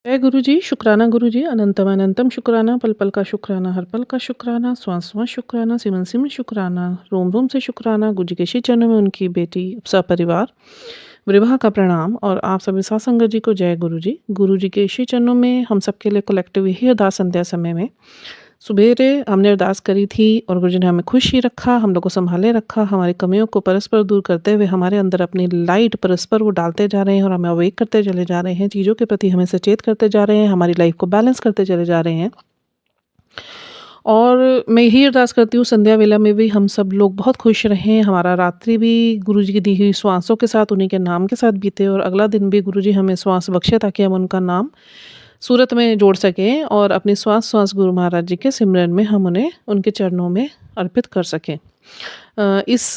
जय गुरु जी, शुक्राना गुरु जी, अनंतम अनंतम शुक्राना, पल पल का शुक्राना, हर पल का शुक्राना, श्वास श्वास शुक्राना, सिमन सिमन शुक्राना, रोम रोम से शुक्राना। गुरु जी के श्री चरणों में उनकी बेटी सपरिवार विवाह का प्रणाम और आप सभी साथ संगत जी को जय गुरु जी। गुरु जी के श्री चरणों में हम सबके लिए कलेक्टिव यही अरदास संध्या समय में सुबेरे हमने अरदास करी थी और गुरु जी ने हमें खुश ही रखा, हम लोग को संभाले रखा, हमारी कमियों को परस्पर दूर करते हुए हमारे अंदर अपनी लाइट परस्पर वो डालते जा रहे हैं और हमें अवेक करते चले जा रहे हैं, चीज़ों के प्रति हमें सचेत करते जा रहे हैं, हमारी लाइफ को बैलेंस करते चले जा रहे हैं। और मैं यही अरदास करती हूँ संध्या वेला में भी हम सब लोग बहुत खुश रहें, हमारा रात्रि भी गुरु जी की दी हुई श्वासों के साथ, उन्हीं के नाम के साथ बीते और अगला दिन भी गुरु जी हमें श्वास बख्शे ताकि हम उनका नाम सूरत में जोड़ सकें और अपनी श्वास-श्वास गुरु महाराज जी के सिमरन में हम उन्हें उनके चरणों में अर्पित कर सकें। इस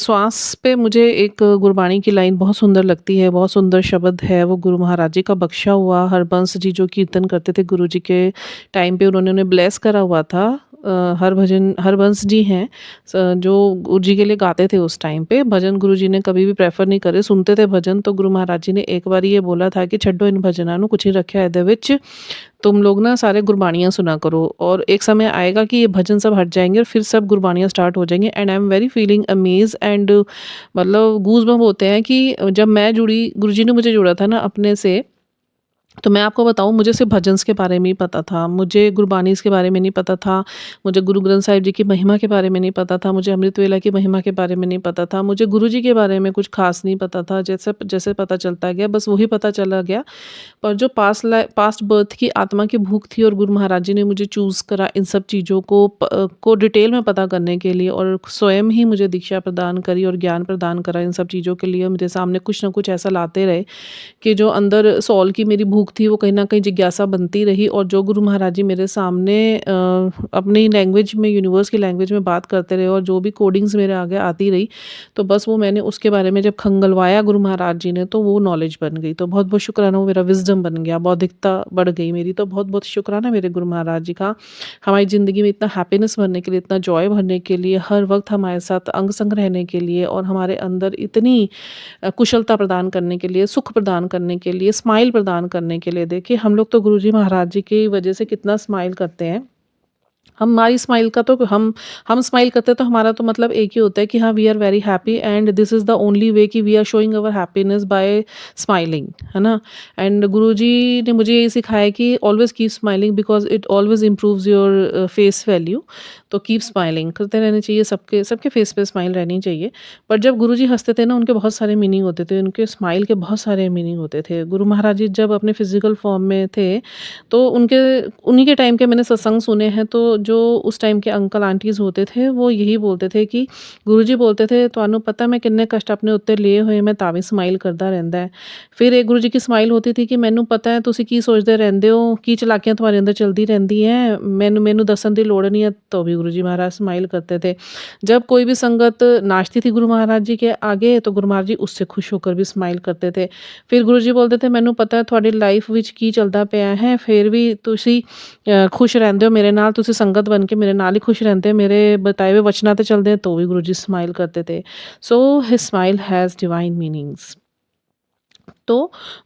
श्वास पे मुझे एक गुरबाणी की लाइन बहुत सुंदर लगती है, बहुत सुंदर शब्द है, वो गुरु महाराज जी का बख्शा हुआ। हरबंस जी जो कीर्तन करते थे गुरु जी के टाइम पे उन्होंने उन्हें ब्लेस करा हुआ था। हरबंस जी हैं जो गुरु जी के लिए गाते थे उस टाइम पे। भजन गुरु जी ने कभी भी प्रेफ़र नहीं करे, सुनते थे भजन तो गुरु महाराज जी ने एक बार ये बोला था कि छड्डो इन भजनां नूं कुछ नहीं रखिया इहदे विच, तुम लोग ना सारे गुरबाणियाँ सुना करो और एक समय आएगा कि ये भजन सब हट जाएँगे और फिर सब गुरबाणियाँ स्टार्ट हो जाएँगी and I am very feeling Amaze and मतलब गूज़बम्प होते हैं कि जब मैं जुड़ी गुरुजी ने मुझे जोड़ा था ना अपने से, तो मैं आपको बताऊँ मुझे सिर्फ़ भजन्स के बारे में ही पता था, मुझे गुरबानीज़ के बारे में नहीं पता था, मुझे गुरु ग्रंथ साहिब जी की महिमा के बारे में नहीं पता था, मुझे अमृत वेला की महिमा के बारे में नहीं पता था, मुझे गुरु जी के बारे में कुछ ख़ास नहीं पता था, जैसे जैसे पता चलता गया बस वही पता चला गया। पर जो पास्ट बर्थ की आत्मा की भूख थी और गुरु महाराज जी ने मुझे चूज़ करा इन सब चीज़ों को डिटेल में पता करने के लिए और स्वयं ही मुझे दीक्षा प्रदान करी और ज्ञान प्रदान करा इन सब चीज़ों के लिए। मेरे सामने कुछ ना कुछ ऐसा लाते रहे कि जो अंदर सॉल की मेरी भूख थी वो कहीं न कहीं जिज्ञासा बनती रही और जो गुरु महाराज जी मेरे सामने अपनी लैंग्वेज में यूनिवर्स की लैंग्वेज में बात करते रहे और जो भी कोडिंग्स मेरे आगे आती रही, तो बस वो मैंने उसके बारे में जब खंगलवाया गुरु महाराज जी ने तो वो नॉलेज बन गई। तो बहुत-बहुत शुक्राना वो मेरा विज़डम बन गया, बौद्धिकता बढ़ गई मेरी। तो बहुत-बहुत शुक्राना मेरे गुरु महाराज जी का, हमारी ज़िंदगी में इतना हैप्पीनेस भरने के लिए, इतना जॉय भरने के लिए, हर वक़्त हमारे साथ अंग-संग रहने के लिए और हमारे अंदर इतनी कुशलता प्रदान करने के लिए, सुख प्रदान करने के लिए, स्माइल प्रदान करने के लिए। देखिए हम लोग तो गुरुजी महाराज जी की वजह से कितना स्माइल करते हैं। हमारी स्माइल का तो हम स्माइल करते हैं तो हमारा तो मतलब एक ही होता है कि हाँ we are very happy and this is the only way कि we are showing our happiness by smiling, है ना? एंड गुरुजी ने मुझे ये सिखाया कि always keep smiling because it always improves your face value. तो कीप स्माइलिंग करते रहने चाहिए, सबके सबके फेस पे स्माइल रहनी चाहिए। पर जब गुरुजी हँसते थे ना उनके बहुत सारे मीनिंग होते थे, उनके स्माइल के बहुत सारे मीनिंग होते थे। गुरु महाराज जी जब अपने फिज़िकल फॉर्म में थे तो उनके उन्हीं के टाइम के मैंने सत्संग सुने हैं, तो जो उस टाइम के अंकल आंटीज़ होते थे, वो यही बोलते थे कि गुरुजी बोलते थे, "ਤੁਹਾਨੂੰ पता मैं किन्ने कष्ट अपने उत्ते लिए होए मैं ਤਾਂ ਵੀ स्माइल करदा रहिंदा है।" फिर एक गुरुजी की स्माइल होती थी कि "ਮੈਨੂੰ पता है ਤੁਸੀਂ ਕੀ ਸੋਚਦੇ ਰਹਿੰਦੇ ਹੋ, ਕੀ ਚਾਲਾਕੀਆਂ तुम्हारे अंदर चलती रहती हैं, मैनू मैनू दस्सण ਦੀ लोड़ नहीं है।" तो भी गुरुजी महाराज स्माइल करते थे। जब कोई भी संगत नाचती थी गुरु महाराज जी के आगे, तो गुरु महाराज जी उससे खुश होकर भी स्माइल करते थे। फिर गुरुजी बोलते थे, "ਮੈਨੂੰ पता है ਤੁਹਾਡੀ ਲਾਈਫ ਵਿੱਚ ਕੀ ਚੱਲਦਾ ਪਿਆ ਹੈ, ਫਿਰ ਵੀ ਤੁਸੀਂ खुश ਰਹਿੰਦੇ ਹੋ ਮੇਰੇ ਨਾਲ, ਤੁਸੀਂ ਸੰਗਤ बन के मेरे नाल ही खुश रहते हैं, मेरे बताए हुए वचनां ते चलदे हैं।" तो भी गुरुजी स्माइल करते थे। So his smile has divine meanings. तो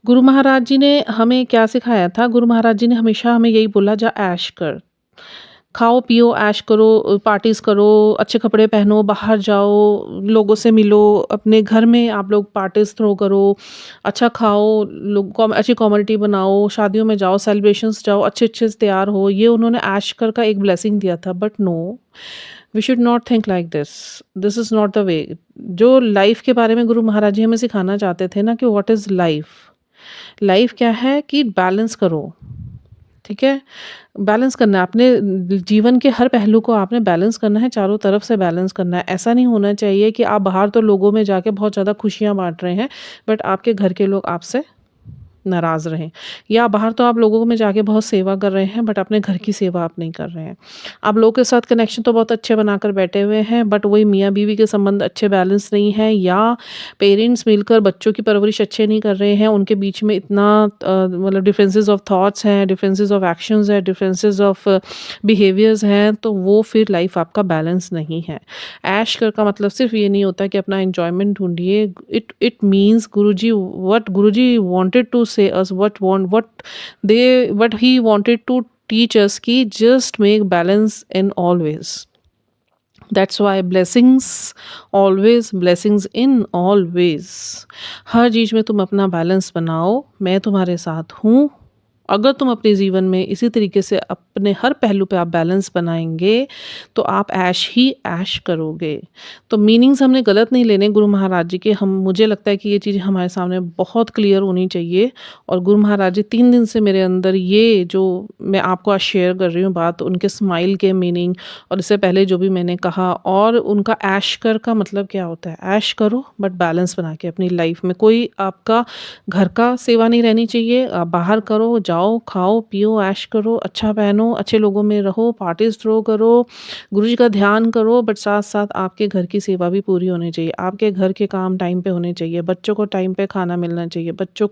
गुरु महाराज जी ने हमें क्या सिखाया था? गुरु महाराज जी ने हमेशा हमें यही बोला, "जा ऐश कर।" खाओ पियो ऐश करो, पार्टीज़ करो, अच्छे कपड़े पहनो, बाहर जाओ, लोगों से मिलो, अपने घर में आप लोग पार्टीज़ थ्रो करो, अच्छा खाओ, अच्छी कम्युनिटी बनाओ, शादियों में जाओ, सेलिब्रेशंस जाओ, अच्छे-अच्छे से तैयार हो। ये उन्होंने ऐश कर का एक ब्लेसिंग दिया था, but no, we should not think like this. This is not the way. जो लाइफ़ के बारे में गुरु महाराज जी हमें सिखाना चाहते थे ना कि व्हाट इज़ लाइफ़? लाइफ़ क्या है कि बैलेंस करो, ठीक है? बैलेंस करना है अपने जीवन के हर पहलू को आपने बैलेंस करना है, चारों तरफ से बैलेंस करना है। ऐसा नहीं होना चाहिए कि आप बाहर तो लोगों में जाके बहुत ज़्यादा खुशियाँ बाँट रहे हैं, बट आपके घर के लोग आपसे नाराज़ रहें। या बाहर तो आप लोगों में जाके बहुत सेवा कर रहे हैं, बट अपने घर की सेवा आप नहीं कर रहे हैं। आप लोगों के साथ कनेक्शन तो बहुत अच्छे बनाकर बैठे हुए हैं, बट वही मियाँ-बीवी के संबंध अच्छे बैलेंस नहीं हैं, या पेरेंट्स मिलकर बच्चों की परवरिश अच्छे नहीं कर रहे हैं, उनके बीच में इतना मतलब डिफरेंसेस ऑफ थॉट्स हैं, डिफरेंसेस ऑफ एक्शंस हैं, डिफरेंसेस ऑफ बिहेवियर्स हैं, तो वो फिर लाइफ आपका बैलेंस नहीं है। ऐश कर का मतलब सिर्फ ये नहीं होता कि अपना एन्जॉयमेंट ढूँढिए। It means Guruji what Guruji wanted to say us what he wanted to teach us कि just make balance in always. That's why blessings in always. हर चीज़ में तुम अपना बैलेंस बनाओ, मैं तुम्हारे साथ हूँ। अगर तुम अपने जीवन में इसी तरीके से अपने हर पहलू पे आप बैलेंस बनाएंगे तो आप ऐश ही ऐश करोगे। तो मीनिंग्स हमने गलत नहीं लेने गुरु महाराज जी के। हम मुझे लगता है कि ये चीज़ हमारे सामने बहुत क्लियर होनी चाहिए। और गुरु महाराज जी 3 दिन से मेरे अंदर ये जो मैं आपको आज शेयर कर रही हूँ बात, उनके स्माइल के मीनिंग और इससे पहले जो भी मैंने कहा, और उनका ऐश कर का मतलब क्या होता है, ऐश करो बट बैलेंस बना के अपनी लाइफ में। कोई आपका घर का सेवा नहीं रहनी चाहिए। आप बाहर करो, जाओ, खाओ, पियो, ऐश करो, अच्छा पहनो, अच्छे लोगों में रहो, पार्टीज थ्रो करो, गुरु जी का ध्यान करो, बट साथ साथ आपके घर की सेवा भी पूरी होनी चाहिए। आपके घर के काम टाइम पे होने चाहिए, बच्चों को टाइम पे खाना मिलना चाहिए, बच्चों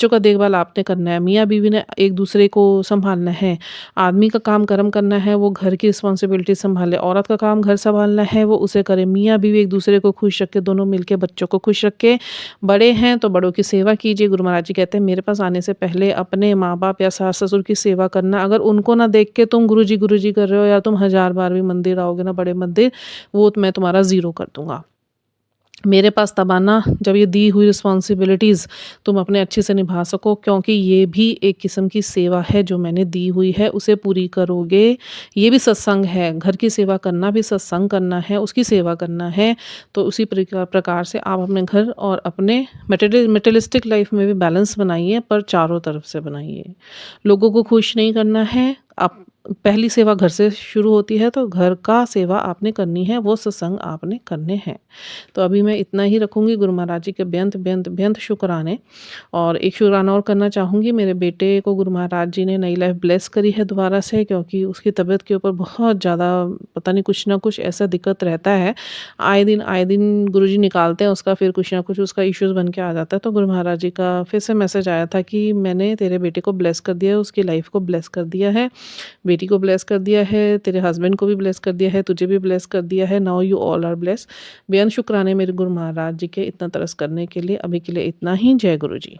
का देखभाल आपने करना है, मियाँ बीवी ने एक दूसरे को संभालना है। आदमी का काम कर्म करना है, वो घर की रिस्पॉन्सिबिलिटी संभाले। औरत का काम घर संभालना है, वो उसे करे। मियाँ बीवी एक दूसरे को खुश रखे, दोनों मिलके बच्चों को खुश रखे। बड़े हैं तो बड़ों की सेवा कीजिए। गुरु महाराज जी कहते हैं मेरे पास आने से पहले अपने माँ बाप या सास ससुर की सेवा करना। अगर उनको ना देख के तुम गुरु जी कर रहे हो, या तुम 1000 बार भी मंदिर आओगे ना, बड़े मंदिर, वो मैं तुम्हारा ज़ीरो कर दूंगा। मेरे पास तब आना जब ये दी हुई रिस्पॉन्सिबिलिटीज़ तुम अपने अच्छे से निभा सको, क्योंकि ये भी एक किस्म की सेवा है जो मैंने दी हुई है, उसे पूरी करोगे। ये भी सत्संग है, घर की सेवा करना भी सत्संग करना है, उसकी सेवा करना है। तो उसी प्रकार से आप अपने घर और अपने मटेरियलिस्टिक लाइफ में भी बैलेंस बनाइए, पर चारों तरफ से बनाइए। लोगों को खुश नहीं करना है। आप पहली सेवा घर से शुरू होती है, तो घर का सेवा आपने करनी है, वो सत्संग आपने करने हैं। तो अभी मैं इतना ही रखूँगी। गुरु महाराज जी के बेंत बेंत बेंत शुक्राने। और एक शुक्राना और करना चाहूँगी, मेरे बेटे को गुरु महाराज जी ने नई लाइफ ब्लेस करी है दोबारा से, क्योंकि उसकी तबीयत के ऊपर बहुत ज़्यादा पता नहीं कुछ ना कुछ ऐसा दिक्कत रहता है। आए दिन गुरु जी निकालते हैं उसका, फिर कुछ ना कुछ उसका इश्यूज़ बन के आ जाता है। तो गुरु महाराज जी का फिर से मैसेज आया था कि मैंने तेरे बेटे को ब्लेस कर दिया है, उसकी लाइफ को ब्लेस कर दिया है, बेटी को ब्लेस कर दिया है, तेरे हस्बैंड को भी ब्लेस कर दिया है, तुझे भी ब्लेस कर दिया है। Now you all are bless. बेअंत शुक्राने मेरे गुरु महाराज जी के इतना तरस करने के लिए। अभी के लिए इतना ही। जय गुरु जी।